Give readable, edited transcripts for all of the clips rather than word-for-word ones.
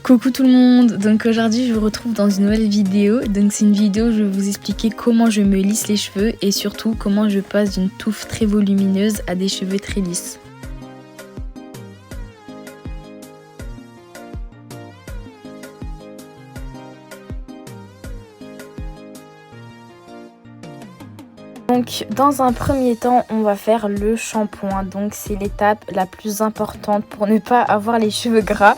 Coucou tout le monde, donc aujourd'hui je vous retrouve dans une nouvelle vidéo. Donc c'est une vidéo où je vais vous expliquer comment je me lisse les cheveux et surtout comment je passe d'une touffe très volumineuse à des cheveux très lisses. Donc dans un premier temps on va faire le shampoing, donc c'est l'étape la plus importante pour ne pas avoir les cheveux gras.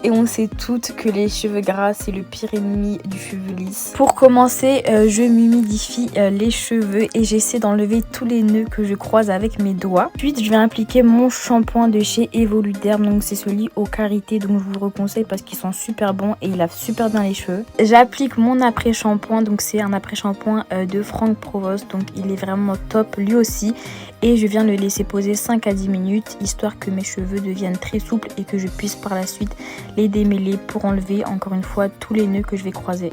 Et on sait toutes que les cheveux gras c'est le pire ennemi du cheveu lisse. Pour commencer je m'humidifie les cheveux et j'essaie d'enlever tous les nœuds que je croise avec mes doigts. Ensuite je vais appliquer mon shampoing de chez Evoluderm, donc c'est celui au karité, donc je vous le reconseille parce qu'ils sont super bons et il lave super bien les cheveux. J'applique mon après shampoing, donc c'est un après shampoing de Franck Provost, donc il est vraiment top lui aussi. Et je viens le laisser poser 5 à 10 minutes histoire que mes cheveux deviennent très souples et que je puisse par la suite les démêler pour enlever encore une fois tous les nœuds que je vais croiser.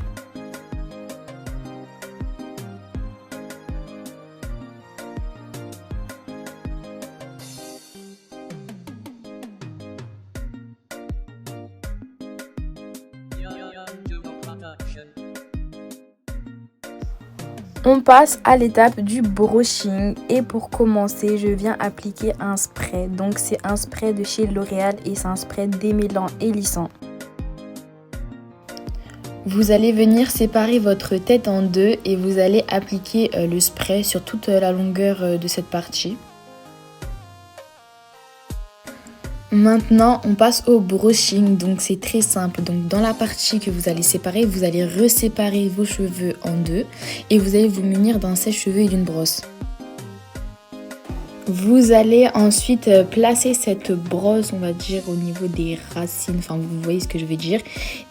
On passe à l'étape du brushing et pour commencer je viens appliquer un spray, donc c'est un spray de chez L'Oréal et c'est un spray démêlant et lissant. Vous allez venir séparer votre tête en deux et vous allez appliquer le spray sur toute la longueur de cette partie. Maintenant on passe au brushing, donc c'est très simple. Donc dans la partie que vous allez séparer, vous allez reséparer vos cheveux en deux et vous allez vous munir d'un sèche-cheveux et d'une brosse. Vous allez ensuite placer cette brosse, on va dire au niveau des racines, enfin vous voyez ce que je veux dire,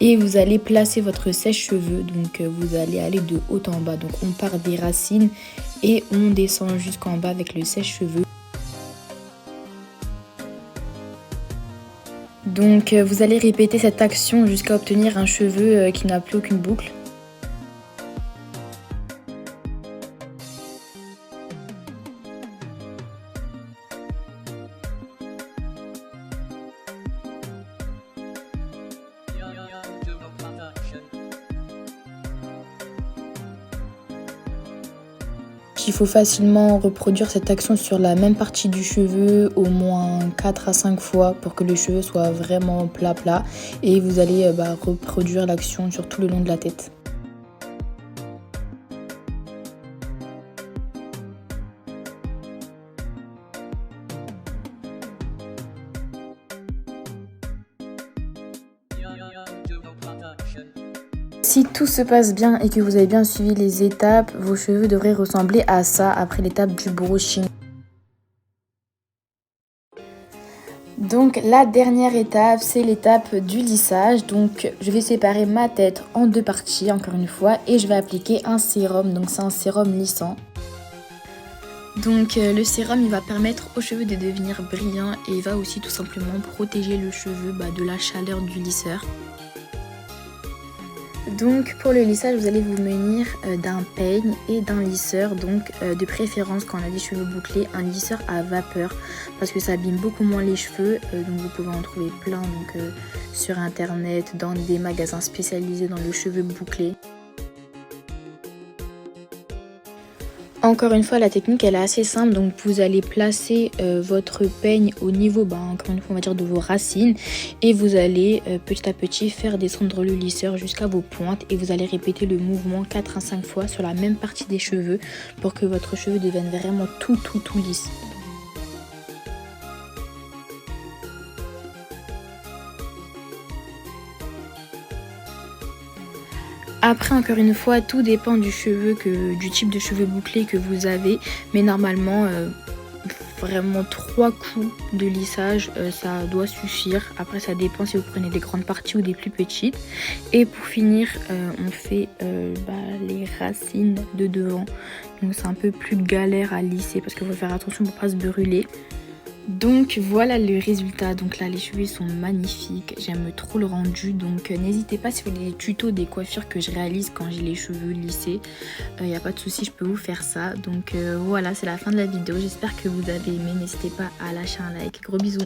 et vous allez placer votre sèche-cheveux, donc vous allez aller de haut en bas, donc on part des racines et on descend jusqu'en bas avec le sèche-cheveux. Donc vous allez répéter cette action jusqu'à obtenir un cheveu qui n'a plus aucune boucle. Il faut facilement reproduire cette action sur la même partie du cheveu au moins 4 à 5 fois pour que le cheveu soit vraiment plat et vous allez reproduire l'action sur tout le long de la tête. Si tout se passe bien et que vous avez bien suivi les étapes, vos cheveux devraient ressembler à ça après l'étape du brushing. Donc la dernière étape, c'est l'étape du lissage. Donc je vais séparer ma tête en deux parties encore une fois et je vais appliquer un sérum. Donc c'est un sérum lissant. Donc le sérum il va permettre aux cheveux de devenir brillants et il va aussi tout simplement protéger le cheveu de la chaleur du lisseur. Donc pour le lissage vous allez vous munir d'un peigne et d'un lisseur, donc de préférence quand on a des cheveux bouclés, un lisseur à vapeur parce que ça abîme beaucoup moins les cheveux, donc vous pouvez en trouver plein sur internet, dans des magasins spécialisés dans le cheveu bouclé. Encore une fois la technique elle est assez simple, donc vous allez placer votre peigne au niveau encore une fois on va dire de vos racines et vous allez petit à petit faire descendre le lisseur jusqu'à vos pointes et vous allez répéter le mouvement 4 à 5 fois sur la même partie des cheveux pour que votre cheveu devienne vraiment tout lisse. Après encore une fois tout dépend du type de cheveux bouclés que vous avez, mais normalement vraiment 3 coups de lissage ça doit suffire. Après ça dépend si vous prenez des grandes parties ou des plus petites. Et pour finir on fait les racines de devant, donc c'est un peu plus galère à lisser parce qu'il faut faire attention pour ne pas se brûler. Donc voilà le résultat. Donc là les cheveux sont magnifiques, j'aime trop le rendu. Donc n'hésitez pas si vous voulez des tutos des coiffures que je réalise quand j'ai les cheveux lissés, il n'y a pas de souci, je peux vous faire ça. Donc voilà, c'est la fin de la vidéo, j'espère que vous avez aimé, n'hésitez pas à lâcher un like, gros bisous.